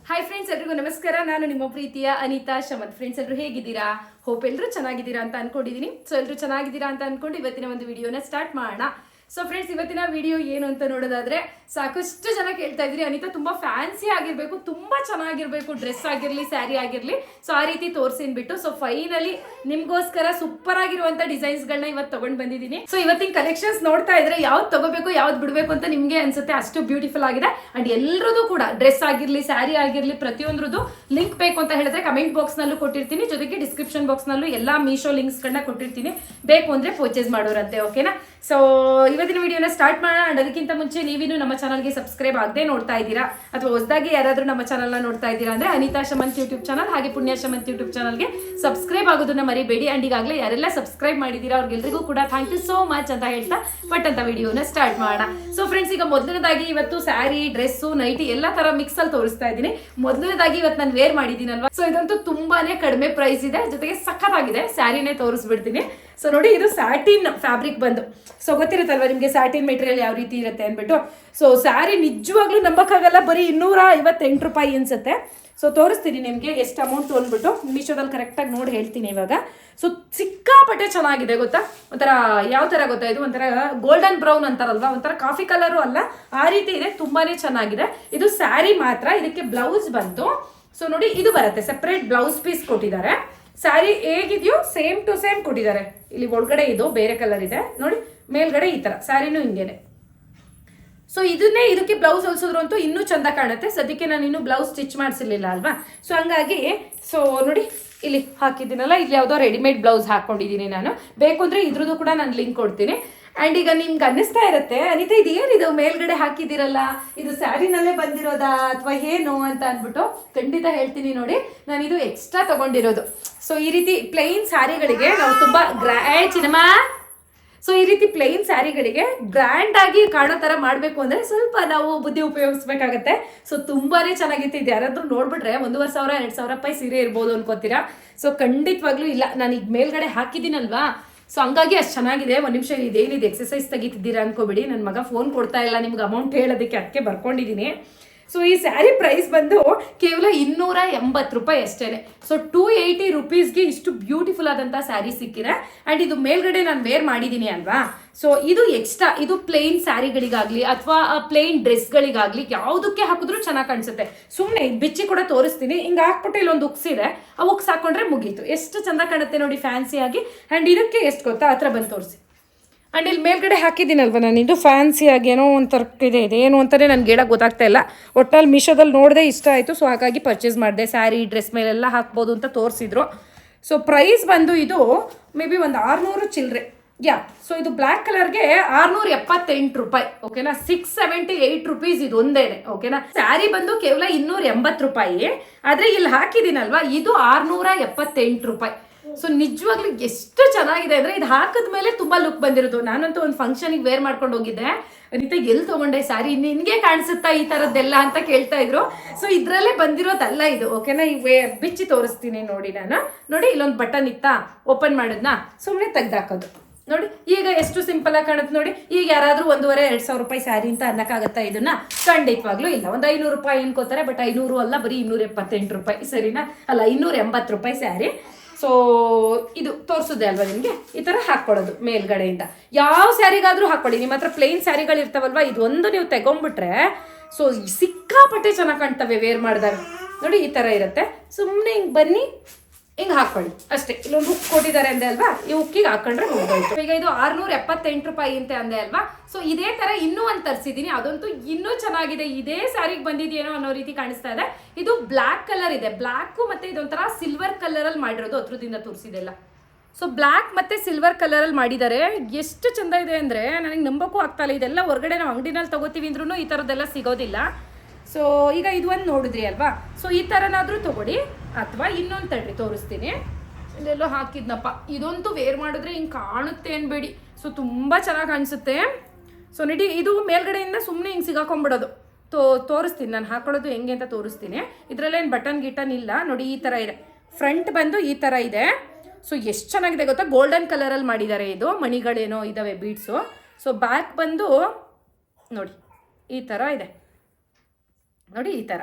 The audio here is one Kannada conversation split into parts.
ಹಾಯ್ ಫ್ರೆಂಡ್ಸ್, ಎಲ್ರಿಗೂ ನಮಸ್ಕಾರ. ನಾನು ನಿಮ್ಮ ಪ್ರೀತಿಯ ಅನಿತಾ ಶಮಂತ್. ಫ್ರೆಂಡ್ಸ್, ಎಲ್ಲರೂ ಹೇಗಿದ್ದೀರಾ? ಹೋಪ್ ಎಲ್ಲರೂ ಚೆನ್ನಾಗಿದ್ದೀರಾ ಅಂತ ಅನ್ಕೊಂಡಿದ್ದೀನಿ. ಸೊ ಎಲ್ಲರೂ ಚೆನ್ನಾಗಿದ್ದೀರಾ ಅಂತ ಅನ್ಕೊಂಡು ಇವತ್ತಿನ ಒಂದು ವಿಡಿಯೋನ ಸ್ಟಾರ್ಟ್ ಮಾಡೋಣ. ಸೊ ಫ್ರೆಂಡ್ಸ್, ಇವತ್ತಿನ ವಿಡಿಯೋ ಏನು ಅಂತ ನೋಡೋದಾದ್ರೆ, ಸಾಕಷ್ಟು ಜನ ಕೇಳ್ತಾ ಇದ್ರಿ, ಅನಿತಾ ತುಂಬಾ ಫ್ಯಾನ್ಸಿ ಆಗಿರ್ಬೇಕು, ತುಂಬಾ ಚೆನ್ನಾಗಿರ್ಬೇಕು, ಡ್ರೆಸ್ ಆಗಿರ್ಲಿ, ಸ್ಯಾರಿ ಆಗಿರ್ಲಿ, ಸೊ ಆ ರೀತಿ ತೋರಿಸಿನ್ಬಿಟ್ಟು ಸೊ ಫೈನಲಿ ನಿಮ್ಗೋಸ್ಕರ ಸೂಪರ್ ಆಗಿರುವಂತ ಡಿಸೈನ್ಸ್ ಗಳನ್ನ ಇವತ್ತು ತಗೊಂಡ್ ಬಂದಿದ್ದೀನಿ. ಸೊ ಇವತ್ತಿನ ಕಲೆಕ್ಷನ್ಸ್ ನೋಡ್ತಾ ಇದ್ರೆ ಯಾವ್ದು ತಗೋಬೇಕು ಯಾವ್ದು ಬಿಡ್ಬೇಕು ಅಂತ ನಿಮ್ಗೆ ಅನ್ಸುತ್ತೆ, ಅಷ್ಟು ಬ್ಯೂಟಿಫುಲ್ ಆಗಿದೆ. ಅಂಡ್ ಎಲ್ಲರದು ಕೂಡ ಡ್ರೆಸ್ ಆಗಿರ್ಲಿ, ಸ್ಯಾರಿ ಆಗಿರ್ಲಿ, ಪ್ರತಿಯೊಂದ್ರದ್ದು ಲಿಂಕ್ ಬೇಕು ಅಂತ ಹೇಳಿದ್ರೆ ಕಮೆಂಟ್ ಬಾಕ್ಸ್ ನಲ್ಲೂ ಕೊಟ್ಟಿರ್ತೀನಿ, ಜೊತೆಗೆ ಡಿಸ್ಕ್ರಿಪ್ಷನ್ ಬಾಕ್ಸ್ ನಲ್ಲೂ ಎಲ್ಲಾ ಮೀಶೋ ಲಿಂಕ್ಸ್ ಗಳನ್ನ ಕೊಟ್ಟಿರ್ತೀನಿ, ಬೇಕು ಅಂದ್ರೆ ಪರ್ಚೇಸ್ ಮಾಡೋರಂತೆ. ಓಕೆನಾ? ಸೊ ಇವತ್ತಿನ ವಿಡಿಯೋನ ಸ್ಟಾರ್ಟ್ ಮಾಡೋಣ. ಅಂಡ್ ಅದಕ್ಕಿಂತ ಮುಂಚೆ ನೀವಿನ್ನು ನಮ್ಮ ಚಾನಲ್ಗೆ ಸಬ್ಸ್ಕ್ರೈಬ್ ಆಗದೆ ನೋಡ್ತಾ ಇದ್ದೀರಾ ಅಥವಾ ಹೊಸದಾಗಿ ಯಾರಾದ್ರೂ ನಮ್ಮ ಚಾನಲ್ನ ನೋಡ್ತಾ ಇದ್ದೀರಾ ಅಂದ್ರೆ ಅನಿತಾ ಶಮಂತ್ ಯೂಟ್ಯೂಬ್ ಚಾನಲ್ ಹಾಗೆ ಪುಣ್ಯ ಶಮಂತ್ ಯೂಟ್ಯೂಬ್ ಚಾನಲ್ಗೆ ಸಬ್ಸ್ಕ್ರೈಬ್ ಆಗೋದನ್ನ ಮರಿಬೇಡಿ. ಅಂಡ್ ಈಗಾಗಲೇ ಯಾರೆಲ್ಲ ಸಬ್ಸ್ಕ್ರೈಬ್ ಮಾಡಿದ್ದೀರಾ ಅವ್ರಿಗೆಲ್ರಿಗೂ ಕೂಡ ಥ್ಯಾಂಕ್ ಯು ಸೋ ಮಚ್ ಅಂತ ಹೇಳ್ತಾ ಬಟ್ ಅಂತ ವಿಡಿಯೋನ ಸ್ಟಾರ್ಟ್ ಮಾಡೋಣ. ಸೊ ಫ್ರೆಂಡ್ಸ್, ಈಗ ಮೊದಲನೇದಾಗಿ ಇವತ್ತು ಸ್ಯಾರಿ, ಡ್ರೆಸ್ಸು, ನೈಟಿ ಎಲ್ಲ ತರ ಮಿಕ್ಸ್ ಅಲ್ಲಿ ತೋರಿಸ್ತಾ ಇದ್ದೀನಿ. ಮೊದಲನೇದಾಗಿ ಇವತ್ತು ನಾನು ವೇರ್ ಮಾಡಿದ್ದೀನಲ್ವಾ, ಸೊ ಇದಂತೂ ತುಂಬಾನೇ ಕಡಿಮೆ ಪ್ರೈಸ್ ಇದೆ, ಜೊತೆಗೆ ಸಖತ್ತಾಗಿದೆ. ಸ್ಯಾರಿನೇ ತೋರಿಸ್ಬಿಡ್ತೀನಿ. ಸೊ ನೋಡಿ, ಇದು ಸ್ಯಾಟಿನ್ ಫ್ಯಾಬ್ರಿಕ್ ಬಂದು, ಸೊ ಗೊತ್ತಿರುತ್ತಲ್ವಾ ನಿಮಗೆ ಸ್ಯಾಟಿನ್ ಮೆಟೀರಿಯಲ್ ಯಾವ ರೀತಿ ಇರುತ್ತೆ ಅಂದ್ಬಿಟ್ಟು. ಸೊ ಸ್ಯಾರಿ ನಿಜವಾಗ್ಲೂ ನಂಬಕ್ಕಾಗಲ್ಲ, ಬರೀ 258 ರೂಪಾಯಿ ಅನ್ಸುತ್ತೆ. ಸೊ ತೋರಿಸ್ತೀನಿ ನಿಮಗೆ ಎಷ್ಟು ಅಮೌಂಟ್ ಅಂದ್ಬಿಟ್ಟು, ಮೀಶೋದಲ್ಲಿ ಕರೆಕ್ಟಾಗಿ ನೋಡಿ ಹೇಳ್ತೀನಿ ಇವಾಗ. ಸೊ ಸಿಕ್ಕಾಪಟ್ಟೆ ಚೆನ್ನಾಗಿದೆ ಗೊತ್ತಾ, ಒಂಥರ ಯಾವ ಥರ ಗೊತ್ತಾ, ಇದು ಒಂಥರ ಗೋಲ್ಡನ್ ಬ್ರೌನ್ ಅಂತಾರಲ್ವಾ, ಒಂಥರ ಕಾಫಿ ಕಲರು ಅಲ್ಲ, ಆ ರೀತಿ ಇದೆ, ತುಂಬಾನೇ ಚೆನ್ನಾಗಿದೆ. ಇದು ಸ್ಯಾರಿ ಮಾತ್ರ, ಇದಕ್ಕೆ ಬ್ಲೌಸ್ ಬಂತು. ಸೊ ನೋಡಿ, ಇದು ಬರುತ್ತೆ ಸೆಪರೇಟ್ ಬ್ಲೌಸ್ ಪೀಸ್ ಕೊಟ್ಟಿದ್ದಾರೆ. ಸ್ಯಾರಿ ಹೇಗಿದೆಯೋ ಸೇಮ್ ಟು ಸೇಮ್ ಕೊಟ್ಟಿದ್ದಾರೆ. ಇಲ್ಲಿ ಒಳಗಡೆ ಇದು ಬೇರೆ ಕಲರ್ ಇದೆ ನೋಡಿ, ಮೇಲ್ಗಡೆ ಈ ತರ ಸ್ಯಾರಿನೂ ಹಿಂಗೇನೆ. ಸೊ ಇದನ್ನೇ ಇದಕ್ಕೆ ಬ್ಲೌಸ್ ಹೊಲ್ಸಿದ್ರು ಅಂತೂ ಇನ್ನೂ ಚಂದ ಕಾಣುತ್ತೆ. ಸದ್ಯಕ್ಕೆ ನಾನು ಇನ್ನೂ ಬ್ಲೌಸ್ ಸ್ಟಿಚ್ ಮಾಡಿಸಿರ್ಲಿಲ್ಲ ಅಲ್ವಾ, ಸೊ ಹಂಗಾಗಿ ಸೊ ನೋಡಿ ಇಲ್ಲಿ ಹಾಕಿದ್ದೀನಲ್ಲ, ಇಲ್ಲಿ ಯಾವುದೋ ರೆಡಿಮೇಡ್ ಬ್ಲೌಸ್ ಹಾಕೊಂಡಿದ್ದೀನಿ ನಾನು. ಬೇಕು ಅಂದ್ರೆ ಇದ್ರದ್ದು ಕೂಡ ನಾನು ಲಿಂಕ್ ಕೊಡ್ತೀನಿ. ಅಂಡ್ ಈಗ ನಿಮ್ಗೆ ಅನ್ನಿಸ್ತಾ ಇರುತ್ತೆ, ಅನಿತಾ ಇದು ಏನಿದು ಮೇಲ್ಗಡೆ ಹಾಕಿದಿರಲ್ಲ, ಇದು ಸ್ಯಾರಿನಲ್ಲೇ ಬಂದಿರೋದಾ ಅಥವಾ ಏನು ಅಂತ ಅಂದ್ಬಿಟ್ಟು. ಖಂಡಿತ ಹೇಳ್ತೀನಿ ನೋಡಿ, ನಾನು ಇದು ಎಕ್ಸ್ಟ್ರಾ ತಗೊಂಡಿರೋದು. ಸೊ ಈ ರೀತಿ ಪ್ಲೈನ್ ಸ್ಯಾರಿಗಳಿಗೆ ನಾವು ತುಂಬಾ ಚಿನಮಾ, ಸೊ ಈ ರೀತಿ ಪ್ಲೈನ್ ಸ್ಯಾರಿಗಳಿಗೆ ಗ್ರ್ಯಾಂಡ್ ಆಗಿ ಕಾಣೋ ತರ ಮಾಡ್ಬೇಕು ಅಂದ್ರೆ ಸ್ವಲ್ಪ ನಾವು ಬುದ್ಧಿ ಉಪಯೋಗಿಸ್ಬೇಕಾಗತ್ತೆ. ಸೊ ತುಂಬಾನೇ ಚೆನ್ನಾಗಿತ್ತು. ಇದು ಯಾರಾದ್ರೂ ನೋಡ್ಬಿಟ್ರೆ 1,500 2,000 ರೂಪಾಯಿ ಸೀರೆ ಇರ್ಬೋದು ಅನ್ಕೋತೀರಾ. ಸೊ ಖಂಡಿತವಾಗ್ಲೂ ಇಲ್ಲ, ನಾನು ಈಗ ಮೇಲ್ಗಡೆ ಹಾಕಿದ್ದೀನಲ್ವಾ, ಸೊ ಹಂಗಾಗಿ ಅಷ್ಟು ಚೆನ್ನಾಗಿದೆ. ಒಂದು ನಿಮಿಷ, ಇದೇನಿದೆ ಎಕ್ಸಸೈಸ್ ತೆಗಿತಿದ್ದೀರಾ ಅನ್ಕೋಬಿಡಿ, ನನ್ನ ಮಗ ಫೋನ್ ಕೊಡ್ತಾ ಇಲ್ಲ ನಿಮ್ಗೆ ಅಮೌಂಟ್ ಹೇಳೋದಕ್ಕೆ, ಅದಕ್ಕೆ ಬರ್ಕೊಂಡಿದ್ದೀನಿ. ಸೊ ಈ ಸ್ಯಾರಿ ಪ್ರೈಸ್ ಬಂದು ಕೇವಲ 280 ರೂಪಾಯಿ ಅಷ್ಟೇನೆ. ಸೊ 280 ರುಪೀಸ್ಗೆ ಇಷ್ಟು ಬ್ಯೂಟಿಫುಲ್ ಆದಂಥ ಸ್ಯಾರಿ ಸಿಕ್ಕಿದೆ. ಆ್ಯಂಡ್ ಇದು ಮೇಲ್ಗಡೆ ನಾನು ವೇರ್ ಮಾಡಿದ್ದೀನಿ ಅಲ್ವಾ, ಸೊ ಇದು ಎಕ್ಸ್ಟ್ರಾ, ಇದು ಪ್ಲೇನ್ ಸ್ಯಾರಿಗಳಿಗಾಗಲಿ ಅಥವಾ ಪ್ಲೇನ್ ಡ್ರೆಸ್ಗಳಿಗಾಗಲಿ ಯಾವುದಕ್ಕೆ ಹಾಕಿದ್ರೂ ಚೆನ್ನಾಗಿ ಕಾಣಿಸುತ್ತೆ. ಸುಮ್ಮನೆ ಬಿಚ್ಚಿ ಕೂಡ ತೋರಿಸ್ತೀನಿ, ಹಿಂಗೆ ಹಾಕ್ಬಿಟ್ಟು ಇಲ್ಲೊಂದು ಉಕ್ಸ್ ಇದೆ, ಆ ಉಕ್ಸ್ ಹಾಕೊಂಡ್ರೆ ಮುಗೀತು. ಎಷ್ಟು ಚಂದ ಕಾಣುತ್ತೆ ನೋಡಿ ಫ್ಯಾನ್ಸಿಯಾಗಿ. ಆ್ಯಂಡ್ ಇದಕ್ಕೆ ಎಷ್ಟು ಗೊತ್ತಾ, ಹತ್ರ ಬಂದು ತೋರಿಸಿ. ಆ್ಯಂಡ್ ಇಲ್ಲಿ ಮೇಲ್ಗಡೆ ಹಾಕಿದ್ದೀನಲ್ವ ನಾನು, ಇದು ಫ್ಯಾನ್ಸಿಯಾಗಿ ಏನೋ ಒಂಥರ ಇದೆ, ಇದೇನು ಅಂತಲೇ ನನಗೆ ಹೇಳೋಕ್ಕೆ ಗೊತ್ತಾಗ್ತಾ ಇಲ್ಲ. ಒಟ್ಟಲ್ಲಿ ಮೀಶೋದಲ್ಲಿ ನೋಡಿದೆ, ಇಷ್ಟ ಆಯಿತು, ಸೊ ಹಾಗಾಗಿ ಪರ್ಚೇಸ್ ಮಾಡಿದೆ. ಸ್ಯಾರಿ, ಡ್ರೆಸ್ ಮೇಲೆಲ್ಲ ಹಾಕ್ಬೋದು ಅಂತ ತೋರಿಸಿದ್ರು. ಸೊ ಪ್ರೈಸ್ ಬಂದು ಇದು ಮೇ ಬಿ ಒಂದು 600 ಚಿಲ್ಲರೆ. ಸೊ ಇದು ಬ್ಲ್ಯಾಕ್ ಕಲರ್ಗೆ 678 ರೂಪಾಯಿ. ಓಕೆನಾ? 678 ರುಪೀಸ್ ಇದು ಒಂದೇನೆ. ಓಕೆನಾ? ಸ್ಯಾರಿ ಬಂದು ಕೇವಲ 280 ರೂಪಾಯಿ, ಆದರೆ ಇಲ್ಲಿ ಹಾಕಿದ್ದೀನಲ್ವಾ ಇದು 678 ರೂಪಾಯಿ. ಸೊ ನಿಜವಾಗ್ಲೂ ಎಷ್ಟು ಚೆನ್ನಾಗಿದೆ ಅಂದರೆ, ಇದು ಹಾಕಿದ ಮೇಲೆ ತುಂಬ ಲುಕ್ ಬಂದಿರೋದು. ನಾನಂತೂ ಒಂದು ಫಂಕ್ಷನಿಗೆ ವೇರ್ ಮಾಡ್ಕೊಂಡು ಹೋಗಿದ್ದೆ. ಅನಿತಾ ಎಲ್ಲಿ ತೊಗೊಂಡೆ ಸ್ಯಾರಿ, ನಿನಗೆ ಕಾಣಿಸುತ್ತಾ ಈ ಥರದ್ದೆಲ್ಲ ಅಂತ ಕೇಳ್ತಾ ಇದ್ರು. ಸೊ ಇದರಲ್ಲೇ ಬಂದಿರೋದಲ್ಲ ಇದು. ಓಕೆನಾ? ಈ ಬಿಚ್ಚಿ ತೋರಿಸ್ತೀನಿ ನೋಡಿ ನಾನು. ನೋಡಿ, ಇಲ್ಲೊಂದು ಬಟನ್ ಇತ್ತಾ, ಓಪನ್ ಮಾಡೋದನ್ನ ಸುಮ್ಮನೆ ತೆಗ್ದಾಕೋದು ನೋಡಿ. ಈಗ ಎಷ್ಟು ಸಿಂಪಲ್ ಆಗಿ ಕಾಣುತ್ತೆ ನೋಡಿ. ಈಗ ಯಾರಾದರೂ 1,500 2,000 ರೂಪಾಯಿ ಸ್ಯಾರಿ ಅಂತ ಅನ್ನಕ್ಕಾಗತ್ತಾ ಇದನ್ನ? ಖಂಡಿತವಾಗ್ಲೂ ಇಲ್ಲ. ಒಂದು 500 ರೂಪಾಯಿ ಅನ್ಕೋತಾರೆ, ಬಟ್ 500 ಅಲ್ಲ, ಬರೀ 278 ರೂಪಾಯಿ. ಸರಿನಾ? ಅಲ್ಲ, 280 ರೂಪಾಯಿ ಸ್ಯಾರಿ. ಸೊ ಇದು ತೋರಿಸೋದೆ ಅಲ್ವಾ ನಿಮಗೆ, ಈ ಥರ ಹಾಕ್ಕೊಳ್ಳೋದು ಮೇಲ್ಗಡೆಯಿಂದ. ಯಾವ ಸ್ಯಾರಿಗಾದರೂ ಹಾಕ್ಕೊಳ್ಳಿ, ನಿಮ್ಮ ಹತ್ರ ಪ್ಲೇನ್ ಸ್ಯಾರಿಗಳು ಇರ್ತಾವಲ್ವಾ, ಇದು ಒಂದು ನೀವು ತೆಗೊಂಡ್ಬಿಟ್ರೆ ಸೊ ಸಿಕ್ಕಾಪಟ್ಟೆ ಚೆನ್ನಾಗಿ ಕಾಣ್ತವೆ ವೇರ್ ಮಾಡಿದಾಗ. ನೋಡಿ, ಈ ಥರ ಇರುತ್ತೆ. ಸುಮ್ಮನೆ ಹಿಂಗೆ ಬನ್ನಿ, ಹಿಂಗೆ ಹಾಕ್ಕೊಳ್ಳಿ ಅಷ್ಟೇ. ಇಲ್ಲೊಂದು ಹುಕ್ ಕೊಟ್ಟಿದ್ದಾರೆ ಅಂದೆ ಅಲ್ವಾ, ಈ ಹುಕ್ಕಿಗೆ ಹಾಕೊಂಡ್ರೆ ಮುಗಿದೋಯ್ತು. ಈಗ ಇದು 678 ರೂಪಾಯಿ ಅಂತ ಅಂದೆ ಅಲ್ವಾ. ಸೊ ಇದೇ ತರ ಇನ್ನೂ ಒಂದು ತರಿಸಿದ್ದೀನಿ, ಅದಂತೂ ಇನ್ನೂ ಚೆನ್ನಾಗಿದೆ. ಇದೇ ಸ್ಯಾರಿಗೆ ಬಂದಿದೆಯೇನೋ ಅನ್ನೋ ರೀತಿ ಕಾಣಿಸ್ತಾ ಇದೆ. ಇದು ಬ್ಲ್ಯಾಕ್ ಕಲರ್ ಇದೆ, ಬ್ಲ್ಯಾಕ್ ಮತ್ತೆ ಇದೊಂಥರ ಸಿಲ್ವರ್ ಕಲರ್ ಅಲ್ಲಿ ಮಾಡಿರೋದು, ಹತ್ರದಿಂದ ತೋರಿಸಿದೆಲ್ಲ. ಸೊ ಬ್ಲ್ಯಾಕ್ ಮತ್ತೆ ಸಿಲ್ವರ್ ಕಲರ್ ಅಲ್ಲಿ ಮಾಡಿದ್ದಾರೆ. ಎಷ್ಟು ಚಂದ ಇದೆ ಅಂದ್ರೆ ನನಗೆ ನಂಬಕ್ಕೂ ಆಗ್ತಾ ಇಲ್ಲ. ಇದೆಲ್ಲ ಹೊರಗಡೆ ನಾವು ಅಂಗಡಿನಲ್ಲಿ ತಗೋತೀವಿ ಅಂದ್ರೂ ಈ ಥರದ್ದೆಲ್ಲ ಸಿಗೋದಿಲ್ಲ. ಸೊ ಈಗ ಇದು ಒಂದು ನೋಡಿದ್ರಿ ಅಲ್ವಾ, ಸೊ ಈ ಥರನಾದರೂ ತಗೊಳ್ಳಿ, ಅಥವಾ ಇನ್ನೊಂದು ತಡ್ರಿ ತೋರಿಸ್ತೀನಿ. ಇಲ್ಲೆಲ್ಲೋ ಹಾಕಿದ್ನಪ್ಪ, ಇದಂತೂ ವೇರ್ ಮಾಡಿದ್ರೆ ಹಿಂಗೆ ಕಾಣುತ್ತೆ ಅನ್ಬೇಡಿ. ಸೊ ತುಂಬ ಚೆನ್ನಾಗಿ ಕಾಣಿಸುತ್ತೆ. ಸೊ ನಡಿ, ಇದು ಮೇಲ್ಗಡೆಯಿಂದ ಸುಮ್ಮನೆ ಹಿಂಗೆ ಸಿಗಾಕೊಂಡ್ಬಿಡೋದು. ತೋರಿಸ್ತೀನಿ ನಾನು ಹಾಕೊಳ್ಳೋದು ಹೆಂಗೆ ಅಂತ ತೋರಿಸ್ತೀನಿ. ಇದರಲ್ಲೇನು ಬಟನ್ ಗಿಟನ್ ಇಲ್ಲ ನೋಡಿ, ಈ ಥರ ಇದೆ. ಫ್ರಂಟ್ ಬಂದು ಈ ಥರ ಇದೆ. ಸೊ ಎಷ್ಟು ಚೆನ್ನಾಗಿದೆ ಗೊತ್ತಾ, ಗೋಲ್ಡನ್ ಕಲರಲ್ಲಿ ಮಾಡಿದ್ದಾರೆ. ಇದು ಮಣಿಗಳೇನೋ ಇದ್ದಾವೆ, ಬೀಡ್ಸು. ಸೊ ಬ್ಯಾಕ್ ಬಂದು ನೋಡಿ ಈ ಥರ ಇದೆ ನೋಡಿ, ಈ ಥರ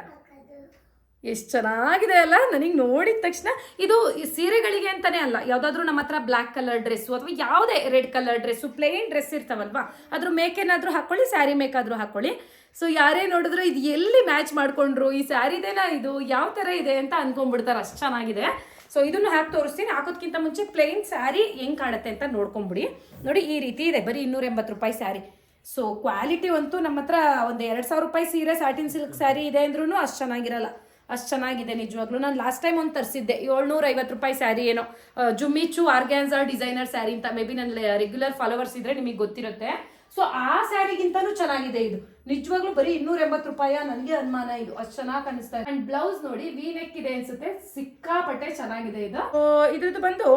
ಎಷ್ಟು ಚೆನ್ನಾಗಿದೆ ಅಲ್ಲ. ನನಗೆ ನೋಡಿದ ತಕ್ಷಣ ಇದು ಸೀರೆಗಳಿಗೆ ಅಂತಲೇ ಅಲ್ಲ, ಯಾವುದಾದ್ರೂ ನಮ್ಮ ಹತ್ರ ಬ್ಲ್ಯಾಕ್ ಕಲರ್ ಡ್ರೆಸ್ಸು ಅಥವಾ ಯಾವುದೇ red colour dress plain dress ಇರ್ತಾವಲ್ವಾ, ಅದ್ರ ಮೇಕೇನಾದರೂ ಹಾಕ್ಕೊಳ್ಳಿ, ಸ್ಯಾರಿ ಮೇಕಾದರೂ ಹಾಕ್ಕೊಳ್ಳಿ. ಸೊ ಯಾರೇ ನೋಡಿದ್ರು ಇದು ಎಲ್ಲಿ ಮ್ಯಾಚ್ ಮಾಡಿಕೊಂಡ್ರು, ಈ ಸ್ಯಾರಿದೇನಾ ಇದು, ಯಾವ ಥರ ಇದೆ ಅಂತ ಅಂದ್ಕೊಂಡ್ಬಿಡ್ತಾರೆ, ಅಷ್ಟು ಚೆನ್ನಾಗಿದೆ. ಸೊ ಇದನ್ನು ಹಾಕಿ ತೋರಿಸ್ತೀನಿ. ಹಾಕೋದಕ್ಕಿಂತ ಮುಂಚೆ ಪ್ಲೇನ್ ಸ್ಯಾರಿ ಹೆಂಗೆ ಕಾಣುತ್ತೆ ಅಂತ ನೋಡ್ಕೊಂಬಿಡಿ. ನೋಡಿ ಈ ರೀತಿ ಇದೆ, ಬರೀ 280 ರೂಪಾಯಿ ಸ್ಯಾರಿ. ಸೊ ಕ್ವಾಲಿಟಿ ಅಂತೂ ನಮ್ಮ ಹತ್ರ ಒಂದು 2000 ರೂಪಾಯಿ ಸೀರೆ ಸಾಟಿನ್ ಸಿಲ್ಕ್ ಸ್ಯಾರಿ ಇದೆ ಅಂದ್ರೂ ಅಷ್ಟು ಚೆನ್ನಾಗಿರಲ್ಲ, ಅಷ್ಟು ಚೆನ್ನಾಗಿದೆ ನಿಜವಾಗ್ಲೂ. ನಾನು ಲಾಸ್ಟ್ ಟೈಮ್ ಒಂದು ತರಿಸಿದ್ದೆ 750 ರೂಪಾಯಿ ಸ್ಯಾರಿ, ಏನೋ ಜುಮ್ಮಿಚು ಆರ್ಗ್ಯಾನ್ಸಾ ಡಿಸೈನರ್ ಸ್ಯಾರಿ ಅಂತ. ಮೇ ಬಿ ನನ್ನ ರೆಗ್ಯುಲರ್ ಫಾಲೋವರ್ಸ್ ಇದ್ರೆ ನಿಮಗೆ ಗೊತ್ತಿರುತ್ತೆ. ಸೊ ಆ ಸ್ಯಾರಿಗಿಂತನೂ ಚೆನ್ನಾಗಿದೆ ಇದು ನಿಜವಾಗ್ಲೂ. ಬರೀ 280 ರೂಪಾಯಿ, ನನಗೆ ಅನುಮಾನ ಇದು, ಅಷ್ಟು ಚೆನ್ನಾಗಿ ಕಾಣಿಸ್ತಾ ಇದೆ. ಅಂಡ್ ಬ್ಲೌಸ್ ನೋಡಿ ವಿ ನೆಕ್ ಇದೆ ಅನ್ಸುತ್ತೆ, ಸಿಕ್ಕಾಪಟ್ಟೆ ಚೆನ್ನಾಗಿದೆ ಇದು. ಇದ್ರದ್ದು ಬಂದು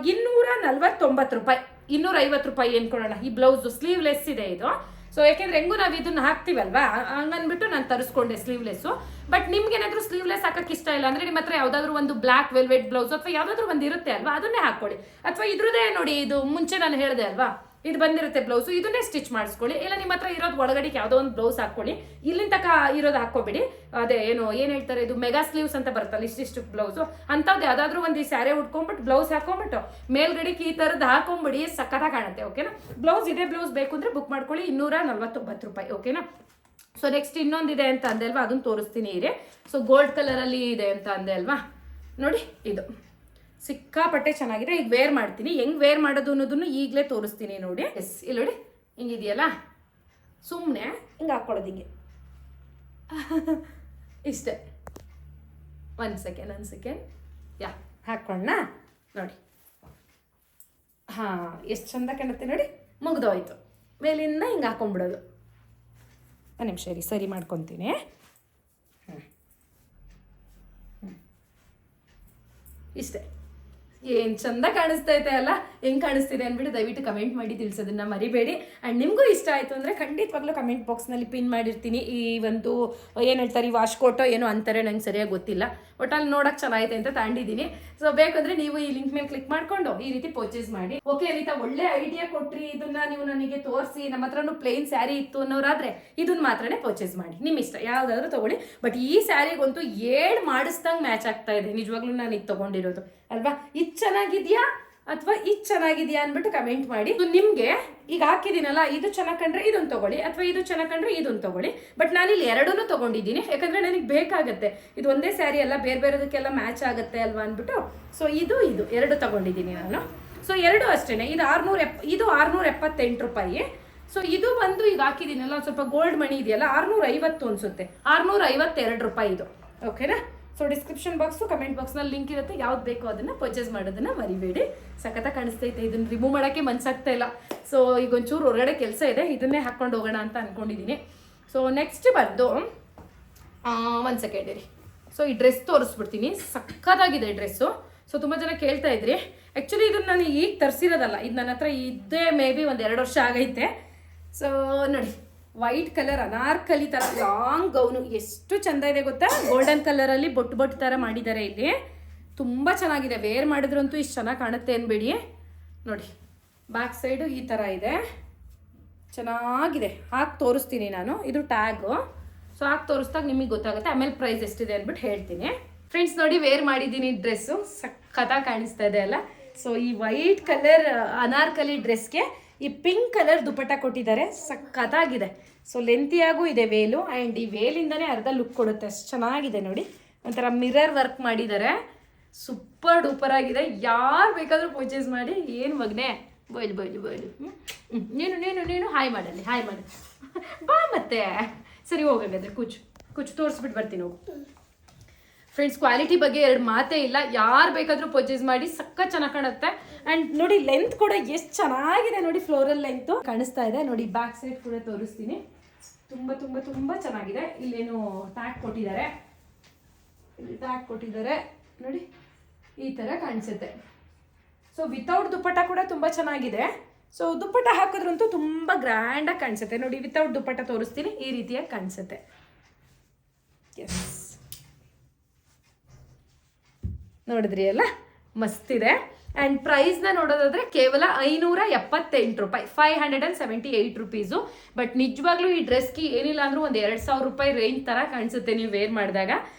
249 ರೂಪಾಯಿ, 250 ರೂಪಾಯಿ ಏನ್ಕೊಳ್ಳೋಣ. ಈ ಬ್ಲೌಸ್ ಸ್ಲೀವ್ಲೆಸ್ ಇದೆ ಇದು. ಸೊ ಯಾಕೆಂದ್ರೆ ಹೆಂಗೂ ನಾವು ಇದನ್ನ ಹಾಕ್ತೀವಲ್ವಾ, ಹಂಗನ್ಬಿಟ್ಟು ನಾನು ತರಿಸ್ಕೊಂಡೆ ಸ್ಲೀವ್ಲೆಸ್ಸು. ಬಟ್ ನಿಮ್ಗೆ ಏನಾದರೂ ಸ್ಲೀವ್ಲೆಸ್ ಹಾಕಕ್ಕೆ ಇಷ್ಟ ಇಲ್ಲ ಅಂದ್ರೆ ನಿಮ್ಮ ಹತ್ರ ಯಾವುದಾದ್ರೂ ಒಂದು ಬ್ಲ್ಯಾಕ್ ವೆಲ್ವೆಟ್ ಬ್ಲೌಸ್ ಅಥವಾ ಯಾವುದಾದ್ರೂ ಒಂದು ಇರುತ್ತೆ ಅಲ್ವಾ, ಅದನ್ನೇ ಹಾಕೊಳ್ಳಿ. ಅಥವಾ ಇದ್ರದ್ದೇ ನೋಡಿ, ಇದು ಮುಂಚೆ ನಾನು ಹೇಳಿದೆ ಅಲ್ವಾ, ಇದು ಬಂದಿರುತ್ತೆ ಬ್ಲೌಸು, ಇದನ್ನೇ ಸ್ಟಿಚ್ ಮಾಡಿಸ್ಕೊಳ್ಳಿ. ಇಲ್ಲ ನಿಮ್ಮ ಹತ್ರ ಇರೋದು ಒಳಗಡೆ ಯಾವುದೋ ಒಂದು ಬ್ಲೌಸ್ ಹಾಕ್ಕೊಳ್ಳಿ, ಇಲ್ಲಿಂದ ತನಕ ಇರೋದು ಹಾಕೋಬೇಡಿ. ಅದೇ ಏನು ಹೇಳ್ತಾರೆ, ಇದು ಮೆಗಾ ಸ್ಲೀವ್ಸ್ ಅಂತ ಬರುತ್ತಲ್ಲ, ಇಷ್ಟಿಷ್ಟು ಬ್ಲೌಸು ಅಂಥದ್ದು ಯಾವುದಾದ್ರೂ ಒಂದು ಈ ಸ್ಯಾರಿ ಉಟ್ಕೊಂಡ್ಬಿಟ್ಟು ಬ್ಲೌಸ್ ಹಾಕೊಂಡ್ಬಿಟ್ಟು ಮೇಲ್ಗಡೆಗೆ ಈ ಥರದ್ದು ಹಾಕೊಂಬಿಡಿ, ಸಕ್ಕತ್ತಾಗಿ ಕಾಣುತ್ತೆ. ಓಕೆನಾ. ಬ್ಲೌಸ್ ಇದೇ ಬ್ಲೌಸ್ ಬೇಕು ಅಂದರೆ ಬುಕ್ ಮಾಡ್ಕೊಳ್ಳಿ, 249 ರೂಪಾಯಿ. ಓಕೆನಾ. ಸೊ ನೆಕ್ಸ್ಟ್ ಇನ್ನೊಂದಿದೆ ಅಂತ ಅಂದೆ ಅಲ್ವಾ, ಅದನ್ನು ತೋರಿಸ್ತೀನಿ ಇರಿ. ಸೊ ಗೋಲ್ಡ್ ಕಲರಲ್ಲಿ ಇದೆ ಅಂತ ಅಂದೆ ಅಲ್ವಾ, ನೋಡಿ ಇದು ಸಿಕ್ಕಾಪಟ್ಟೆ ಚೆನ್ನಾಗಿದೆ. ಈಗ ವೇರ್ ಮಾಡ್ತೀನಿ, ಹೆಂಗೆ ವೇರ್ ಮಾಡೋದು ಅನ್ನೋದನ್ನು ಈಗಲೇ ತೋರಿಸ್ತೀನಿ ನೋಡಿ. ಎಸ್, ಇಲ್ಲಿ ನೋಡಿ ಹಿಂಗಿದೆಯಲ್ಲ, ಸುಮ್ಮನೆ ಹಿಂಗೆ ಹಾಕ್ಕೊಳ್ಳೋದು ಹಿಂಗೆ ಇಷ್ಟೇ. ಒಂದು ಸೆಕೆಂಡ್ ಯಾ ಹಾಕ್ಕೊಳ್ಳೋಣ ನೋಡಿ. ಹಾಂ, ಎಷ್ಟು ಚಂದ ಕಾಣುತ್ತೆ ನೋಡಿ. ಮುಗ್ದೋಯ್ತು. ಮೇಲಿಂದ ಹಿಂಗೆ ಹಾಕೊಂಡ್ಬಿಡೋದು. ಒಂದು ನಿಮಿಷ ಸರಿ ಮಾಡ್ಕೊತೀನಿ. ಇಷ್ಟೇ. ಏನು ಚಂದ ಕಾಣಿಸ್ತೈತೆ ಅಲ್ಲ. ಹೆಂಗೆ ಕಾಣಿಸ್ತಿದೆ ಅಂದ್ಬಿಟ್ಟು ದಯವಿಟ್ಟು ಕಮೆಂಟ್ ಮಾಡಿ ತಿಳಿಸೋದನ್ನ ಮರಿಬೇಡಿ. ಆ್ಯಂಡ್ ನಿಮಗೂ ಇಷ್ಟ ಆಯಿತು ಅಂದರೆ ಖಂಡಿತವಾಗ್ಲೂ ಕಮೆಂಟ್ ಬಾಕ್ಸ್ನಲ್ಲಿ ಪಿನ್ ಮಾಡಿರ್ತೀನಿ. ಈ ಒಂದು ಏನು ಹೇಳ್ತಾರೆ, ಈ ವಾಶ್ಕೋಟೋ ಏನೋ ಅಂತಾರೆ, ನಂಗೆ ಸರಿಯಾಗಿ ಗೊತ್ತಿಲ್ಲ. ಒಟ್ಟಲ್ಲಿ ನೋಡೋಕೆ ಚೆನ್ನಾಗೈತೆ ಅಂತ ತಾಂಡಿದ್ದೀನಿ. ಸೊ ಬೇಕಂದರೆ ನೀವು ಈ ಲಿಂಕ್ ಮೇಲೆ ಕ್ಲಿಕ್ ಮಾಡಿಕೊಂಡು ಈ ರೀತಿ ಪರ್ಚೇಸ್ ಮಾಡಿ. ಓಕೆ ಅನಿತಾ, ಒಳ್ಳೆ ಐಡಿಯಾ ಕೊಟ್ರಿ. ಇದನ್ನ ನೀವು ನನಗೆ ತೋರಿಸಿ, ನಮ್ಮ ಹತ್ರನೂ ಪ್ಲೇನ್ ಸ್ಯಾರಿ ಇತ್ತು ಅನ್ನೋರಾದರೆ ಇದನ್ನ ಮಾತ್ರನೇ ಪರ್ಚೇಸ್ ಮಾಡಿ, ನಿಮ್ಮ ಇಷ್ಟ ಯಾವುದಾದ್ರೂ ತೊಗೊಳ್ಳಿ. ಬಟ್ ಈ ಸ್ಯಾರಿಗಂತೂ 7 ಮಾಡಿಸ್ದಂಗೆ ಮ್ಯಾಚ್ ಆಗ್ತಾ ಇದೆ ನಿಜವಾಗ್ಲೂ. ನಾನು ಇದು ತೊಗೊಂಡಿರೋದು ಅಲ್ವಾ. ಇದು ಚೆನ್ನಾಗಿದೆಯಾ ಅಥವಾ ಇದು ಚೆನ್ನಾಗಿದೆಯಾ ಅಂದ್ಬಿಟ್ಟು ಕಮೆಂಟ್ ಮಾಡಿ. ನಿಮಗೆ ಈಗ ಹಾಕಿದ್ದೀನಲ್ಲ, ಇದು ಚೆನ್ನಾಗಿ ಕಂಡ್ರೆ ಇದನ್ನು ತೊಗೊಳ್ಳಿ, ಅಥವಾ ಇದು ಚೆನ್ನಾಗಿ ಕಂಡ್ರೆ ಇದನ್ನು ತೊಗೊಳ್ಳಿ. ಬಟ್ ನಾನಿಲ್ಲಿ ಎರಡನ್ನೂ ತೊಗೊಂಡಿದ್ದೀನಿ, ಯಾಕಂದರೆ ನನಗೆ ಬೇಕಾಗುತ್ತೆ. ಇದು ಒಂದೇ ಸ್ಯಾರಿ ಅಲ್ಲ, ಬೇರೆ ಬೇರೆದಕ್ಕೆಲ್ಲ ಮ್ಯಾಚ್ ಆಗುತ್ತೆ ಅಲ್ವಾ ಅಂದ್ಬಿಟ್ಟು. ಸೊ ಇದು ಎರಡು ತೊಗೊಂಡಿದ್ದೀನಿ ನಾನು. ಸೊ ಎರಡು ಅಷ್ಟೇ. ಇದು 678 ರೂಪಾಯಿ. ಸೊ ಇದು ಬಂದು ಈಗ ಹಾಕಿದ್ದೀನಲ್ಲ, ಸ್ವಲ್ಪ ಗೋಲ್ಡ್ ಮಣಿ ಇದೆಯಲ್ಲ, 650 ಅನಿಸುತ್ತೆ, 652 ರೂಪಾಯಿ ಇದು. ಓಕೆನಾ. ಸೊ ಡಿಸ್ಕ್ರಿಪ್ಷನ್ ಬಾಕ್ಸು ಕಮೆಂಟ್ ಬಾಕ್ಸ್ನಲ್ಲಿ ಲಿಂಕ್ ಇರುತ್ತೆ, ಯಾವ್ದು ಬೇಕೋ ಅದನ್ನು ಪರ್ಚೇಸ್ ಮಾಡೋದನ್ನು ಮರಿಬೇಡಿ. ಸಖತ್ತಾಗಿ ಕಾಣಿಸ್ತೈತೆ. ಇದನ್ನು ರಿಮೂವ್ ಮಾಡೋಕ್ಕೆ ಮನ್ಸಾಗ್ತಾ ಇಲ್ಲ. ಸೊ ಈಗ ಒಂಚೂರು ಹೊರಗಡೆ ಕೆಲಸ ಇದೆ, ಇದನ್ನೇ ಹಾಕ್ಕೊಂಡು ಹೋಗೋಣ ಅಂತ ಅಂದ್ಕೊಂಡಿದ್ದೀನಿ. ಸೊ ನೆಕ್ಸ್ಟ್ ಬಂದು ಒಂದು ಸೆಕೆಂಡ್ ಇರಿ. ಸೊ ಈ ಡ್ರೆಸ್ ತೋರಿಸ್ಬಿಡ್ತೀನಿ. ಸಖತ್ತಾಗಿದೆ ಡ್ರೆಸ್ಸು. ಸೊ ತುಂಬ ಜನ ಕೇಳ್ತಾ ಇದ್ರಿ. ಆ್ಯಕ್ಚುಲಿ ಇದನ್ನು ನಾನು ಈಗ ತರಿಸಿರೋದಲ್ಲ, ಇದು ನನ್ನ ಹತ್ರ ಇದ್ದೇ ಮೇ ಬಿ ಒಂದು 2 ವರ್ಷ ಆಗೈತೆ. ಸೊ ನೋಡಿ, ವೈಟ್ ಕಲರ್ ಅನಾರ್ಕಲಿ ಥರ ಲಾಂಗ್ ಗೌನು, ಎಷ್ಟು ಚೆಂದ ಇದೆ ಗೊತ್ತಾ. ಗೋಲ್ಡನ್ ಕಲರಲ್ಲಿ ಬೊಟ್ಟು ಥರ ಮಾಡಿದ್ದಾರೆ ಇಲ್ಲಿ. ತುಂಬ ಚೆನ್ನಾಗಿದೆ. ವೇರ್ ಮಾಡಿದ್ರಂತೂ ಇಷ್ಟು ಚೆನ್ನಾಗಿ ಕಾಣುತ್ತೆ ಅನ್ಬೇಡಿ. ನೋಡಿ ಬ್ಯಾಕ್ ಸೈಡು ಈ ಥರ ಇದೆ, ಚೆನ್ನಾಗಿದೆ. ಹಾಕಿ ತೋರಿಸ್ತೀನಿ ನಾನು, ಇದು ಟ್ಯಾಗು. ಸೊ ಹಾಕಿ ತೋರಿಸ್ದಾಗ ನಿಮಗೆ ಗೊತ್ತಾಗುತ್ತೆ. ಆಮೇಲೆ ಪ್ರೈಸ್ ಎಷ್ಟಿದೆ ಅಂದ್ಬಿಟ್ಟು ಹೇಳ್ತೀನಿ. ಫ್ರೆಂಡ್ಸ್ ನೋಡಿ, ವೇರ್ ಮಾಡಿದ್ದೀನಿ ಡ್ರೆಸ್ಸು, ಸಖತ್ತಾಗಿ ಕಾಣಿಸ್ತಾ ಇದೆ ಅಲ್ಲ. ಸೊ ಈ ವೈಟ್ ಕಲರ್ ಅನಾರ್ಕಲಿ ಡ್ರೆಸ್ಗೆ ಈ ಪಿಂಕ್ ಕಲರ್ ದುಪಟ್ಟ ಕೊಟ್ಟಿದ್ದಾರೆ, ಸಖತ್ತಾಗಿದೆ. ಸೊ ಲೆಂತಿಯಾಗೂ ಇದೆ ವೇಲು, ಆ್ಯಂಡ್ ಈ ವೇಲಿಂದನೇ ಅರ್ಧ ಲುಕ್ ಕೊಡುತ್ತೆ. ಅಷ್ಟು ಚೆನ್ನಾಗಿದೆ ನೋಡಿ. ಒಂಥರ ಮಿರರ್ ವರ್ಕ್ ಮಾಡಿದ್ದಾರೆ, ಸೂಪರ್ ಡೂಪರ್ ಆಗಿದೆ. ಯಾರು ಬೇಕಾದರೂ ಪರ್ಚೇಸ್ ಮಾಡಿ. ಏನು ಮಗನೆ, ಬೋಯ್ಲು ನೀನು ಹಾಯ್ ಮಾಡಲ್ಲಿ, ಹಾಯ್ ಮಾಡಿ ಬಾ. ಮತ್ತೆ ಸರಿ ಹೋಗಾಗದ್ರೆ ಕುಚ್ಚು ತೋರಿಸ್ಬಿಟ್ಟು ಬರ್ತೀನಿ ಹೋಗು. ಫ್ರೆಂಡ್ಸ್, ಕ್ವಾಲಿಟಿ ಬಗ್ಗೆ 2 ಮಾತೇ ಇಲ್ಲ. ಯಾರು ಬೇಕಾದರೂ ಪರ್ಚೇಸ್ ಮಾಡಿ, ಸಖತ್ ಚೆನ್ನಾಗಿ ಕಾಣುತ್ತೆ. ಆ್ಯಂಡ್ ನೋಡಿ ಲೆಂತ್ ಕೂಡ ಎಷ್ಟು ಚೆನ್ನಾಗಿದೆ ನೋಡಿ, ಫ್ಲೋರಲ್ ಲೆಂತು ಕಾಣಿಸ್ತಾ ಇದೆ ನೋಡಿ. ಬ್ಯಾಕ್ ಸೈಡ್ ಕೂಡ ತೋರಿಸ್ತೀನಿ. ತುಂಬ ತುಂಬ ತುಂಬ ಚೆನ್ನಾಗಿದೆ. ಇಲ್ಲೇನು ಟ್ಯಾಗ್ ಕೊಟ್ಟಿದ್ದಾರೆ, ಇಲ್ಲಿ ಟ್ಯಾಗ್ ಕೊಟ್ಟಿದ್ದಾರೆ ನೋಡಿ, ಈ ಥರ ಕಾಣಿಸುತ್ತೆ. ಸೊ ವಿತೌಟ್ ದುಪ್ಪಟ್ಟ ಕೂಡ ತುಂಬ ಚೆನ್ನಾಗಿದೆ. ಸೊ ದುಪ್ಪಟ್ಟ ಹಾಕಿದ್ರಂತೂ ತುಂಬ ಗ್ರ್ಯಾಂಡಾಗಿ ಕಾಣಿಸುತ್ತೆ ನೋಡಿ. ವಿತೌಟ್ ದುಪ್ಪಟ್ಟ ತೋರಿಸ್ತೀನಿ, ಈ ರೀತಿಯಾಗಿ ಕಾಣಿಸುತ್ತೆ. ಎಸ್, ನೋಡಿದ್ರಿ ಅಲ್ಲ, ಮಸ್ತಿದೆ. ಆ್ಯಂಡ್ ಪ್ರೈಸ್ನ ನೋಡೋದಾದರೆ ಕೇವಲ 578 ರೂಪಾಯಿ, 578 ರುಪೀಸು. ಬಟ್ ನಿಜವಾಗ್ಲೂ ಈ ಡ್ರೆಸ್ಗೆ ಏನಿಲ್ಲ ಅಂದರೂ ಒಂದು 2000 ರೂಪಾಯಿ ರೇಂಜ್ ಥರ ಕಾಣಿಸುತ್ತೆ ನೀವು ವೇರ್ ಮಾಡಿದಾಗ.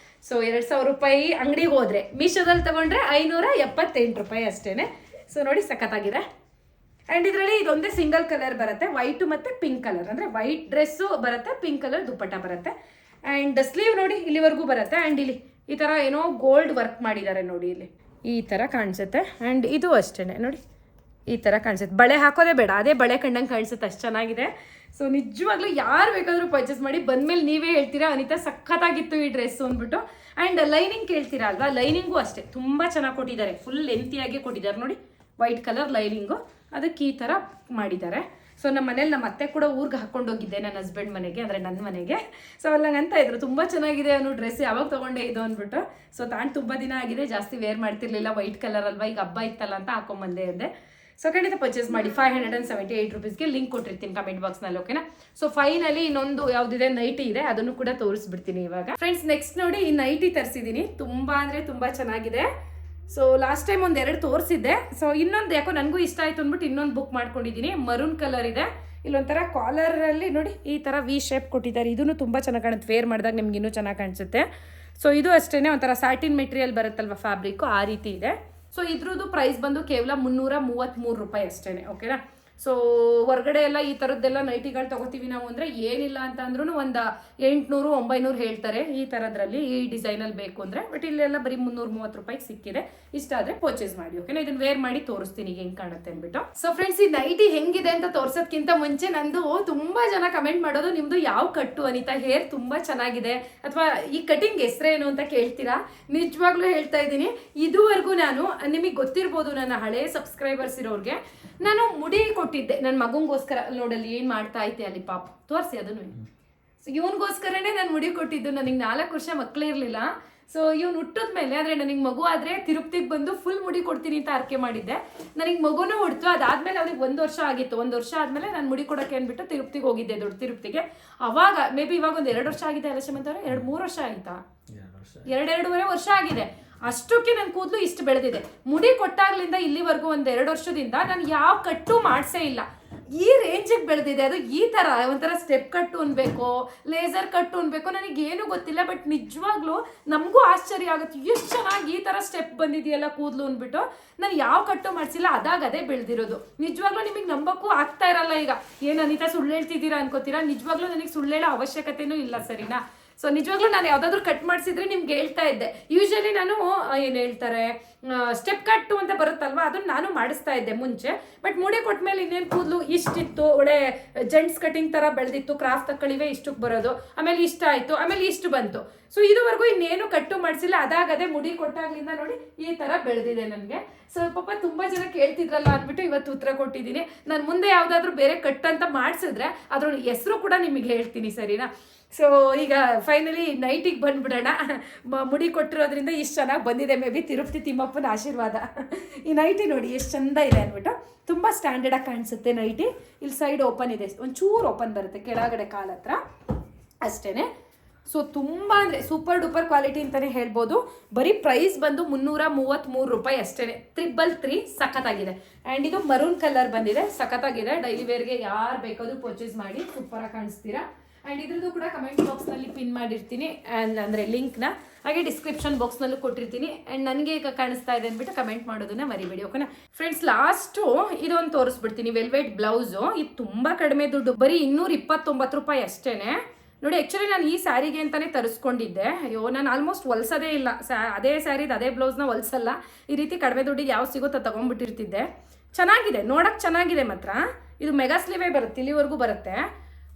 ಸೊ 2,000 ರೂಪಾಯಿ ಅಂಗಡಿಗೆ ಹೋದರೆ, ಮೀಶೋದಲ್ಲಿ ತೊಗೊಂಡ್ರೆ 578 ರೂಪಾಯಿ ಅಷ್ಟೇ. ಸೊ ನೋಡಿ ಸಖತ್ತಾಗಿದೆ. ಆ್ಯಂಡ್ ಇದರಲ್ಲಿ ಇದೊಂದೇ ಸಿಂಗಲ್ ಕಲರ್ ಬರುತ್ತೆ, ವೈಟು ಮತ್ತು ಪಿಂಕ್ ಕಲರ್, ಅಂದರೆ ವೈಟ್ ಡ್ರೆಸ್ಸು ಬರುತ್ತೆ, ಪಿಂಕ್ ಕಲರ್ ದುಪ್ಪಟ್ಟ ಬರುತ್ತೆ. ಆ್ಯಂಡ್ ಸ್ಲೀವ್ ನೋಡಿ ಇಲ್ಲಿವರೆಗೂ ಬರುತ್ತೆ. ಆ್ಯಂಡ್ ಇಲ್ಲಿ ಈ ಥರ ಏನೋ ಗೋಲ್ಡ್ ವರ್ಕ್ ಮಾಡಿದ್ದಾರೆ ನೋಡಿ, ಇಲ್ಲಿ ಈ ಥರ ಕಾಣಿಸುತ್ತೆ. ಆ್ಯಂಡ್ ಇದು ಅಷ್ಟೇ ನೋಡಿ ಈ ಥರ ಕಾಣಿಸುತ್ತೆ. ಬಳೆ ಹಾಕೋದೇ ಬೇಡ, ಅದೇ ಬಳೆ ಕಂಡಂಗೆ ಕಾಣಿಸುತ್ತೆ, ಅಷ್ಟು ಚೆನ್ನಾಗಿದೆ. ಸೊ ನಿಜವಾಗ್ಲೂ ಯಾರು ಬೇಕಾದರೂ ಪರ್ಚೇಸ್ ಮಾಡಿ, ಬಂದಮೇಲೆ ನೀವೇ ಹೇಳ್ತೀರಾ ಅನಿತಾ ಸಖತ್ತಾಗಿತ್ತು ಈ ಡ್ರೆಸ್ಸು ಅಂದ್ಬಿಟ್ಟು. ಆ್ಯಂಡ್ ಲೈನಿಂಗ್ ಕೇಳ್ತೀರಾ ಅಲ್ವಾ, ಲೈನಿಂಗು ಅಷ್ಟೇ ತುಂಬ ಚೆನ್ನಾಗಿ ಕೊಟ್ಟಿದ್ದಾರೆ, ಫುಲ್ ಲೆಂತಿಯಾಗಿ ಕೊಟ್ಟಿದ್ದಾರೆ ನೋಡಿ, ವೈಟ್ ಕಲರ್ ಲೈನಿಂಗು, ಅದಕ್ಕೆ ಈ ಥರ ಮಾಡಿದ್ದಾರೆ. ಸೊ ನಮ್ಮ ಮನೇಲಿ ನಮ್ಮ ಅತ್ತೆ ಕೂಡ ಊರಿಗೆ ಹಾಕ್ಕೊಂಡೋಗಿದ್ದೆ ನನ್ನ ಹಸ್ಬೆಂಡ್ ಮನೆಗೆ, ಅಂದರೆ ನನ್ನ ಮನೆಗೆ. ಸೊ ಅಲ್ಲಿ ನಂಗೆ ಅಂತ ಇದ್ರು ತುಂಬ ಚೆನ್ನಾಗಿದೆ ಅನ್ನೋ ಡ್ರೆಸ್, ಯಾವಾಗ ತೊಗೊಂಡೆ ಇದು ಅಂದ್ಬಿಟ್ಟು. ಸೊ ತಾಂಡು ತುಂಬ ದಿನ ಆಗಿದೆ, ಜಾಸ್ತಿ ವೇರ್ ಮಾಡ್ತಿರ್ಲಿಲ್ಲ, ವೈಟ್ ಕಲರ್ ಅಲ್ವಾ, ಈಗ ಹಬ್ಬ ಇತ್ತಲ್ಲ ಅಂತ ಹಾಕೊಂಬಂದೆ ಅಂದೆ. ಸೊ ಖಂಡಿತ ಪರ್ಚೇಸ್ ಮಾಡಿ. 578 ರೂಪೀಸ್ಗೆ ಲಿಂಕ್ ಕೊಟ್ಟಿರ್ತೀನಿ ಕಮೆಂಟ್ ಬಾಕ್ಸ್ನಲ್ಲಿ, ಓಕೆನಾ. ಸೊ ಫೈನಲಿ ಇನ್ನೊಂದು ಯಾವುದಿದೆ ನೈಟಿ ಇದೆ, ಅದನ್ನು ಕೂಡ ತೋರಿಸ್ಬಿಡ್ತೀನಿ ಇವಾಗ. ಫ್ರೆಂಡ್ಸ್ ನೆಕ್ಸ್ಟ್ ನೋಡಿ ಈ ನೈಟಿ ತರಿಸಿದ್ದೀನಿ, ತುಂಬ ಅಂದರೆ ತುಂಬ ಚೆನ್ನಾಗಿದೆ. ಸೊ ಲಾಸ್ಟ್ ಟೈಮ್ ಒಂದು 2 ತೋರಿಸಿದ್ದೆ. ಸೊ ಇನ್ನೊಂದು ಯಾಕೋ ನನಗೂ ಇಷ್ಟ ಆಯಿತು ಅಂದ್ಬಿಟ್ಟು ಇನ್ನೊಂದು ಬುಕ್ ಮಾಡ್ಕೊಂಡಿದ್ದೀನಿ. ಮರೂನ್ ಕಲರ್ ಇದೆ, ಇಲ್ಲೊಂಥರ ಕಾಲರಲ್ಲಿ ನೋಡಿ ಈ ಥರ ವಿ ಶೇಪ್ ಕೊಟ್ಟಿದ್ದಾರೆ, ಇದೂ ತುಂಬ ಚೆನ್ನಾಗಿ ಕಾಣುತ್ತೆ, ವೇರ್ ಮಾಡಿದಾಗ ನಿಮ್ಗೆ ಇನ್ನೂ ಚೆನ್ನಾಗಿ ಕಾಣಿಸುತ್ತೆ. ಸೊ ಇದು ಅಷ್ಟೇ ಒಂಥರ ಸ್ಯಾಟಿನ್ ಮೆಟೀರಿಯಲ್ ಬರುತ್ತಲ್ವ ಫ್ಯಾಬ್ರಿಕ್ಕು, ಆ ರೀತಿ ಇದೆ. ಸೊ ಇದ್ರದ್ದು ಪ್ರೈಸ್ ಬಂದು ಕೇವಲ 333 ರೂಪಾಯಿ ಅಷ್ಟೇ, ಓಕೆನಾ. ಸೊ ಹೊರಗಡೆ ಎಲ್ಲ ಈ ಥರದ್ದೆಲ್ಲ ನೈಟಿಗಳು ತೊಗೋತೀವಿ ನಾವು ಅಂದರೆ ಏನಿಲ್ಲ ಅಂತ ಅಂದ್ರೂ ಒಂದು 800-900 ಹೇಳ್ತಾರೆ ಈ ಥರದ್ರಲ್ಲಿ, ಈ ಡಿಸೈನಲ್ಲಿ ಬೇಕು ಅಂದರೆ. ಬಟ್ ಇಲ್ಲೆಲ್ಲ ಬರೀ 330 ರೂಪಾಯಿಗೆ ಸಿಕ್ಕಿದೆ. ಇಷ್ಟ ಆದರೆ ಪರ್ಚೇಸ್ ಮಾಡಿ, ಓಕೆನಾ. ಇದನ್ನು ವೇರ್ ಮಾಡಿ ತೋರಿಸ್ತೀನಿ ಈಗ ಹೆಂಗೆ ಕಾಣುತ್ತೆ ಅಂದ್ಬಿಟ್ಟು. ಸೊ ಫ್ರೆಂಡ್ಸ್ ಈ ನೈಟಿ ಹೆಂಗಿದೆ ಅಂತ ತೋರ್ಸೋದ್ಕಿಂತ ಮುಂಚೆ ನಂದು ತುಂಬ ಜನ ಕಮೆಂಟ್ ಮಾಡೋದು, ನಿಮ್ಮದು ಯಾವ ಕಟ್ಟು ಅನಿತಾ, ಹೇರ್ ತುಂಬ ಚೆನ್ನಾಗಿದೆ, ಅಥವಾ ಈ ಕಟಿಂಗ್ ಹೆಸರೇನು ಅಂತ ಕೇಳ್ತೀರಾ. ನಿಜವಾಗ್ಲೂ ಹೇಳ್ತಾ ಇದ್ದೀನಿ, ಇದುವರೆಗೂ ನಾನು, ನಿಮಗೆ ಗೊತ್ತಿರ್ಬೋದು ನನ್ನ ಹಳೆ ಸಬ್ಸ್ಕ್ರೈಬರ್ಸ್ ಇರೋರಿಗೆ, ನಾನು ಮುಡಿ ಕೊಟ್ಟಿದ್ದೆ ನನ್ನ ಮಗಂಗೋಸ್ಕರ. ನೋಡಲ್ಲಿ ಏನು ಮಾಡ್ತಾ ಐತೆ ಅಲ್ಲಿ ಪಾಪ, ತೋರಿಸಿ ಅದನ್ನು. ಸೊ ಇವನಿಗೋಸ್ಕರನೇ ನಾನು ಮುಡಿ ಕೊಟ್ಟಿದ್ದು. ನನಗೆ 4 ವರ್ಷ ಮಕ್ಕಳೇ ಇರಲಿಲ್ಲ. ಸೊ ಇವ್ನು ಹುಟ್ಟಿದ ಮೇಲೆ, ಅಂದರೆ ನನಗೆ ಮಗು ಆದರೆ ತಿರುಪ್ತಿಗೆ ಬಂದು ಫುಲ್ ಮುಡಿ ಕೊಡ್ತೀನಿ ಅಂತ ಅರ್ಕೆ ಮಾಡಿದ್ದೆ. ನನಗೆ ಮಗುನೂ ಹುಡ್ತು, ಅದಾದಮೇಲೆ ಅವ್ನಿಗೆ 1 ವರ್ಷ ಆಗಿತ್ತು. 1 ವರ್ಷ ಆದಮೇಲೆ ನಾನು ಮುಡಿ ಕೊಡೋಕ್ಕೆ ಅಂದ್ಬಿಟ್ಟು ತಿರುಪ್ತಿಗೆ ಹೋಗಿದ್ದೆ, ದೊಡ್ಡ ತಿರುಪ್ತಿಗೆ. ಅವಾಗ ಮೇ ಬಿ ಇವಾಗ ಒಂದು 2 ವರ್ಷ ಆಗಿದೆ ಅಲ್ಲ ಶಮಂತವ್ರೆ, 2-3 ವರ್ಷ ಆಯಿತಾ, 2-2.5 ವರ್ಷ ಆಗಿದೆ. ಅಷ್ಟಕ್ಕೆ ನನ್ನ ಕೂದಲು ಇಷ್ಟು ಬೆಳೆದಿದೆ. ಮುಡಿ ಕೊಟ್ಟಾಗ್ಲಿಂದ ಇಲ್ಲಿವರೆಗೂ ಒಂದು 2 ವರ್ಷದಿಂದ ನಾನು ಯಾವ ಕಟ್ಟು ಮಾಡಿಸೇ ಇಲ್ಲ. ಈ ರೇಂಜಿಗೆ ಬೆಳೆದಿದೆ ಅದು. ಈ ಥರ ಒಂಥರ ಸ್ಟೆಪ್ ಕಟ್ಟು ಅನ್ಬೇಕು, ಲೇಸರ್ ಕಟ್ಟು ಅನ್ಬೇಕು, ನನಗೇನು ಗೊತ್ತಿಲ್ಲ. ಬಟ್ ನಿಜವಾಗ್ಲೂ ನಮಗೂ ಆಶ್ಚರ್ಯ ಆಗುತ್ತೆ, ಎಷ್ಟು ಚೆನ್ನಾಗಿ ಈ ಥರ ಸ್ಟೆಪ್ ಬಂದಿದೆಯಲ್ಲ ಕೂದಲು ಅಂದ್ಬಿಟ್ಟು. ನಾನು ಯಾವ ಕಟ್ಟು ಮಾಡಿಸಿಲ್ಲ, ಅದೇ ಬೆಳೆದಿರೋದು. ನಿಜವಾಗ್ಲೂ ನಿಮಗೆ ನಂಬಕ್ಕೂ ಆಗ್ತಾ ಇರಲ್ಲ. ಈಗ ಏನು ಅನಿತಾ ಸುಳ್ಳು ಹೇಳ್ತಿದ್ದೀರಾ ಅನ್ಕೋತೀರಾ, ನಿಜವಾಗ್ಲೂ ನನಗೆ ಸುಳ್ಳು ಹೇಳೋ ಅವಶ್ಯಕತೆನೂ ಇಲ್ಲ, ಸರಿನಾ. ಸೊ ನಿಜವಾಗ್ಲೂ ನಾನು ಯಾವುದಾದ್ರೂ ಕಟ್ ಮಾಡಿಸಿದ್ರೆ ನಿಮ್ಗೆ ಹೇಳ್ತಾ ಇದ್ದೆ. ಯೂಶಲಿ ನಾನು ಏನು ಹೇಳ್ತಾರೆ ಸ್ಟೆಪ್ ಕಟ್ಟು ಅಂತ ಬರುತ್ತಲ್ವ, ಅದನ್ನು ನಾನು ಮಾಡಿಸ್ತಾ ಇದ್ದೆ ಮುಂಚೆ. ಬಟ್ ಮುಡಿ ಕೊಟ್ಮೇಲೆ ಇನ್ನೇನು ಕೂದಲು ಇಷ್ಟಿತ್ತು, ಒಳ್ಳೆ ಜೆಂಟ್ಸ್ ಕಟಿಂಗ್ ಥರ ಬೆಳೆದಿತ್ತು, ಕ್ರಾಫ್ಟ್ ತಕ್ಕಳಿವೆ ಇಷ್ಟಕ್ಕೆ ಬರೋದು, ಆಮೇಲೆ ಇಷ್ಟ ಆಯಿತು, ಆಮೇಲೆ ಇಷ್ಟು ಬಂತು. ಸೊ ಇದುವರೆಗೂ ಇನ್ನೇನು ಕಟ್ಟು ಮಾಡಿಸಿಲ್ಲ, ಅದಾಗದೆ ಮುಡಿ ಕೊಟ್ಟಾಗ್ಲಿಂದ ನೋಡಿ ಈ ಥರ ಬೆಳೆದಿದೆ ನನಗೆ. ಸೊ ಪಾಪ ತುಂಬ ಜನ ಕೇಳ್ತಿದ್ರಲ್ಲ ಅಂದ್ಬಿಟ್ಟು ಇವತ್ತು ಉತ್ತರ ಕೊಟ್ಟಿದ್ದೀನಿ. ನಾನು ಮುಂದೆ ಯಾವುದಾದ್ರೂ ಬೇರೆ ಕಟ್ ಅಂತ ಮಾಡಿಸಿದ್ರೆ ಅದ್ರ ಹೆಸರು ಕೂಡ ನಿಮಗೆ ಹೇಳ್ತೀನಿ, ಸರಿನಾ. ಸೊ ಈಗ ಫೈನಲಿ ನೈಟಿಗೆ ಬಂದ್ಬಿಡೋಣ. ಮುಡಿ ಕೊಟ್ಟಿರೋದ್ರಿಂದ ಇಷ್ಟು ಚೆನ್ನಾಗಿ ಬಂದಿದೆ, ಮೇ ಬಿ ತಿರುಪತಿ ತಿಮ್ಮಪ್ಪನ ಆಶೀರ್ವಾದ. ಈ ನೈಟಿ ನೋಡಿ ಎಷ್ಟು ಚಂದ ಇದೆ ಅಂದ್ಬಿಟ್ಟು, ತುಂಬ ಸ್ಟ್ಯಾಂಡರ್ಡಾಗಿ ಕಾಣಿಸುತ್ತೆ ನೈಟಿ. ಇಲ್ಲಿ ಸೈಡ್ ಓಪನ್ ಇದೆ, ಒಂಚೂರು ಓಪನ್ ಬರುತ್ತೆ ಕೆಳಗಡೆ ಕಾಲ ಹತ್ರ ಅಷ್ಟೇ. ಸೊ ತುಂಬ ಅಂದರೆ ಸೂಪರ್ ಡೂಪರ್ ಕ್ವಾಲಿಟಿ ಅಂತಲೇ ಹೇಳ್ಬೋದು. ಬರೀ ಪ್ರೈಸ್ ಬಂದು 333 ರೂಪಾಯಿ ಅಷ್ಟೇ, 333. ಸಖತ್ತಾಗಿದೆ. ಆ್ಯಂಡ್ ಇದು ಮರೂನ್ ಕಲರ್ ಬಂದಿದೆ, ಸಖತ್ತಾಗಿದೆ. ಡೈಲಿ ವೇರ್ಗೆ ಯಾರು ಬೇಕಾದರೂ ಪರ್ಚೇಸ್ ಮಾಡಿ ಸೂಪರಾಗಿ ಕಾಣಿಸ್ತೀರಾ. ಆ್ಯಂಡ್ ಇದ್ರದ್ದು ಕೂಡ ಕಮೆಂಟ್ ಬಾಕ್ಸ್ನಲ್ಲಿ ಪಿನ್ ಮಾಡಿರ್ತೀನಿ, ಆ್ಯಂಡ್ ಅಂದರೆ ಲಿಂಕ್ನ, ಹಾಗೆ ಡಿಸ್ಕ್ರಿಪ್ಷನ್ ಬಾಕ್ಸ್ನಲ್ಲೂ ಕೊಟ್ಟಿರ್ತೀನಿ. ಆ್ಯಂಡ್ ನನಗೆ ಈಗ ಕಾಣಿಸ್ತಾ ಇದೆ ಅಂದ್ಬಿಟ್ಟು ಕಮೆಂಟ್ ಮಾಡೋದನ್ನ ಮರಿಬೇಡಿ, ಓಕೆನಾ. ಫ್ರೆಂಡ್ಸ್ ಲಾಸ್ಟು ಇದೊಂದು ತೋರಿಸ್ಬಿಡ್ತೀನಿ, ವೆಲ್ವೆಟ್ ಬ್ಲೌಸು. ಇದು ತುಂಬ ಕಡಿಮೆ ದುಡ್ಡು, ಬರೀ 229 ರೂಪಾಯಿ ಅಷ್ಟೇ ನೋಡಿ. ಆ್ಯಕ್ಚುಲಿ ನಾನು ಈ ಸ್ಯಾರಿಗೆ ಅಂತಲೇ ತರಿಸ್ಕೊಂಡಿದ್ದೆ. ಅಯ್ಯೋ ನಾನು ಆಲ್ಮೋಸ್ಟ್ ಹೊಲ್ಸೋದೇ ಇಲ್ಲ, ಅದೇ ಸ್ಯಾರಿದು ಅದೇ ಬ್ಲೌಸ್ನ ಹೊಲ್ಸಲ್ಲ. ಈ ರೀತಿ ಕಡಿಮೆ ದುಡ್ಡಿಗೆ ಯಾವ ಸಿಗುತ್ತೋ ತೊಗೊಂಡ್ಬಿಟ್ಟಿರ್ತಿದ್ದೆ. ಚೆನ್ನಾಗಿದೆ, ನೋಡೋಕ್ಕೆ ಚೆನ್ನಾಗಿದೆ ಮಾತ್ರ. ಇದು ಮೆಗಾ ಸ್ಲೀವೇ ಬರುತ್ತೆ, ಇಲ್ಲಿವರೆಗೂ ಬರುತ್ತೆ.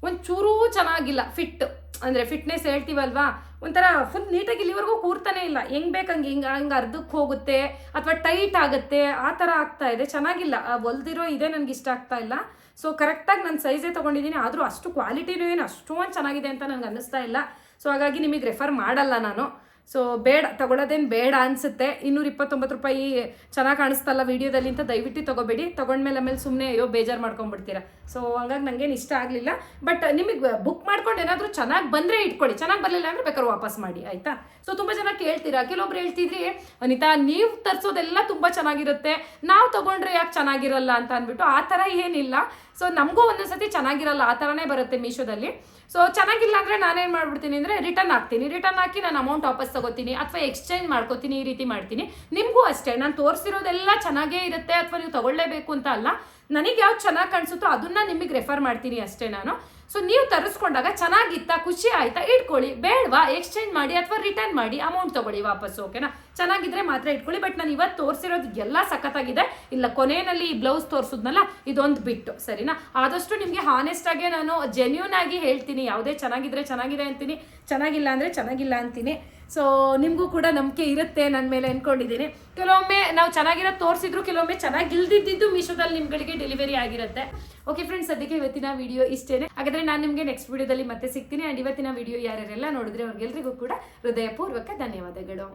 ಒಂಚೂರೂ ಚೆನ್ನಾಗಿಲ್ಲ ಫಿಟ್, ಅಂದರೆ ಫಿಟ್ನೆಸ್ ಹೇಳ್ತೀವಲ್ವಾ, ಒಂಥರ ಫುಲ್ ನೀಟಾಗಿ ಇಲ್ಲಿವರೆಗೂ ಕೂರ್ತಾನೆ ಇಲ್ಲ. ಹೆಂಗೆ ಬೇಕಂಗೆ ಹಂಗೆ ಅರ್ಧಕ್ಕೆ ಹೋಗುತ್ತೆ ಅಥವಾ ಟೈಟ್ ಆಗುತ್ತೆ, ಆ ಥರ ಆಗ್ತಾ ಇದೆ. ಚೆನ್ನಾಗಿಲ್ಲ, ಹೊಲ್ದಿರೋ ಇದೇ ನನಗೆ ಇಷ್ಟ ಆಗ್ತಾ ಇಲ್ಲ. ಸೊ ಕರೆಕ್ಟಾಗಿ ನಾನು ಸೈಜೇ ತೊಗೊಂಡಿದ್ದೀನಿ, ಆದರೂ ಅಷ್ಟು ಕ್ವಾಲಿಟಿನೂ ಏನು ಅಷ್ಟೊಂದು ಚೆನ್ನಾಗಿದೆ ಅಂತ ನನಗೆ ಅನ್ನಿಸ್ತಾ ಇಲ್ಲ. ಸೊ ಹಾಗಾಗಿ ನಿಮಗೆ ರೆಫರ್ ಮಾಡಲ್ಲ ನಾನು. ಸೊ ಬೇಡ, ತಗೊಳ್ಳೋದೇನು ಬೇಡ ಅನಿಸುತ್ತೆ. 229 ರೂಪಾಯಿ ಚೆನ್ನಾಗಿ ಕಾಣಿಸ್ತಲ್ಲ ವೀಡಿಯೋದಲ್ಲಿ ಅಂತ ದಯವಿಟ್ಟು ತೊಗೋಬೇಡಿ. ತೊಗೊಂಡ್ಮೇಲೆ ಆಮೇಲೆ ಸುಮ್ಮನೆ ಅಯ್ಯೋ ಬೇಜಾರು ಮಾಡ್ಕೊಂಡ್ಬಿಡ್ತೀರಾ. ಸೊ ಹಂಗಾಗಿ ನನಗೇನು ಇಷ್ಟ ಆಗಲಿಲ್ಲ. ಬಟ್ ನಿಮಗೆ ಬುಕ್ ಮಾಡ್ಕೊಂಡು ಏನಾದರೂ ಚೆನ್ನಾಗಿ ಬಂದರೆ ಇಟ್ಕೊಳ್ಳಿ, ಚೆನ್ನಾಗಿ ಬರಲಿಲ್ಲ ಅಂದರೆ ಬೇಕಾದ್ರೆ ವಾಪಸ್ ಮಾಡಿ, ಆಯಿತಾ. ಸೊ ತುಂಬ ಜನ ಕೇಳ್ತೀರಾ, ಕೆಲವೊಬ್ರು ಹೇಳ್ತಿದ್ರಿ ಅನಿತಾ ನೀವು ತರಿಸೋದೆಲ್ಲ ತುಂಬ ಚೆನ್ನಾಗಿರುತ್ತೆ, ನಾವು ತೊಗೊಂಡ್ರೆ ಯಾಕೆ ಚೆನ್ನಾಗಿರಲ್ಲ ಅಂತ ಅಂದ್ಬಿಟ್ಟು. ಆ ಥರ ಏನಿಲ್ಲ. ಸೊ ನಮಗೂ ಒಂದೊಂದು ಸತಿ ಚೆನ್ನಾಗಿರಲ್ಲ, ಆ ಥರನೇ ಬರುತ್ತೆ ಮೀಶೋದಲ್ಲಿ. ಸೊ ಚೆನ್ನಾಗಿಲ್ಲ ಅಂದರೆ ನಾನೇನು ಮಾಡ್ಬಿಡ್ತೀನಿ ಅಂದರೆ ರಿಟರ್ನ್ ಹಾಕಿ ನಾನು ಅಮೌಂಟ್ ವಾಪಸ್ ತಗೋತೀನಿ ಅಥವಾ ಎಕ್ಸ್ಚೇಂಜ್ ಮಾಡ್ಕೋತೀನಿ, ಈ ರೀತಿ ಮಾಡ್ತೀನಿ. ನಿಮಗೂ ಅಷ್ಟೇ, ನಾನು ತೋರಿಸಿರೋದೆಲ್ಲ ಚೆನ್ನಾಗೇ ಇರುತ್ತೆ ಅಥವಾ ನೀವು ತಗೊಳ್ಳೇಬೇಕು ಅಂತ ಅಲ್ಲ, ನನಗೆ ಯಾವ್ದು ಚೆನ್ನಾಗಿ ಕಾಣಿಸುತ್ತೋ ಅದನ್ನ ನಿಮಗೆ ರೆಫರ್ ಮಾಡ್ತೀನಿ ಅಷ್ಟೇ ನಾನು. ಸೊ ನೀವು ತರಿಸ್ಕೊಂಡಾಗ ಚೆನ್ನಾಗಿತ್ತಾ, ಖುಷಿ ಆಯ್ತಾ, ಇಟ್ಕೊಳ್ಳಿ. ಬೇಡವಾ ಎಕ್ಸ್ಚೇಂಜ್ ಮಾಡಿ ಅಥವಾ ರಿಟರ್ನ್ ಮಾಡಿ, ಅಮೌಂಟ್ ತಗೊಳ್ಳಿ ವಾಪಸ್ಸು. ಓಕೆನಾ? ಚೆನ್ನಾಗಿದ್ರೆ ಮಾತ್ರ ಇಟ್ಕೊಳ್ಳಿ. ಬಟ್ ನಾನು ಇವತ್ತು ತೋರಿಸಿರೋದು ಎಲ್ಲ ಸಖತ್ತಾಗಿದೆ. ಇಲ್ಲ ಕೊನೆಯಲ್ಲಿ ಈ ಬ್ಲೌಸ್ ತೋರಿಸಿದ್ನಲ್ಲ ಇದೊಂದು ಬಿಟ್ಟು, ಸರಿನಾ? ಆದಷ್ಟು ನಿಮಗೆ ಹಾನೆಸ್ಟ್ ಆಗಿ ನಾನು ಜೆನ್ಯೂನ್ ಆಗಿ ಹೇಳ್ತೀನಿ. ಯಾವುದೇ ಚೆನ್ನಾಗಿದ್ರೆ ಚೆನ್ನಾಗಿದೆ ಅಂತೀನಿ, ಚೆನ್ನಾಗಿಲ್ಲ ಅಂದರೆ ಚೆನ್ನಾಗಿಲ್ಲ ಅಂತೀನಿ. ಸೊ ನಿಮಗೂ ಕೂಡ ನಂಬಿಕೆ ಇರುತ್ತೆ ನನ್ನ ಮೇಲೆ ಅನ್ಕೊಂಡಿದ್ದೀನಿ. ಕೆಲವೊಮ್ಮೆ ನಾವು ಚೆನ್ನಾಗಿರೋದು ತೋರಿಸಿದ್ರು, ಕೆಲವೊಮ್ಮೆ ಚೆನ್ನಾಗಿಲ್ದಿದ್ದು ಮೀಶೋದಲ್ಲಿ ನಿಮ್ಗಳಿಗೆ ಡೆಲಿವರಿ ಆಗಿರುತ್ತೆ. ಓಕೆ ಫ್ರೆಂಡ್ಸ್, ಅದಕ್ಕೆ ಇವತ್ತಿನ ವಿಡಿಯೋ ಇಷ್ಟೇನೆ. ಹಾಗಾದರೆ ನಾನು ನಿಮಗೆ ನೆಕ್ಸ್ಟ್ ವಿಡಿಯೋದಲ್ಲಿ ಮತ್ತೆ ಸಿಗ್ತೀನಿ. ಆ್ಯಂಡ್ ಇವತ್ತಿನ ವಿಡಿಯೋ ಯಾರ್ಯಾರೆಲ್ಲ ನೋಡಿದ್ರೆ ಅವ್ರಿಗೆಲ್ರಿಗೂ ಕೂಡ ಹೃದಯಪೂರ್ವಕ ಧನ್ಯವಾದಗಳು.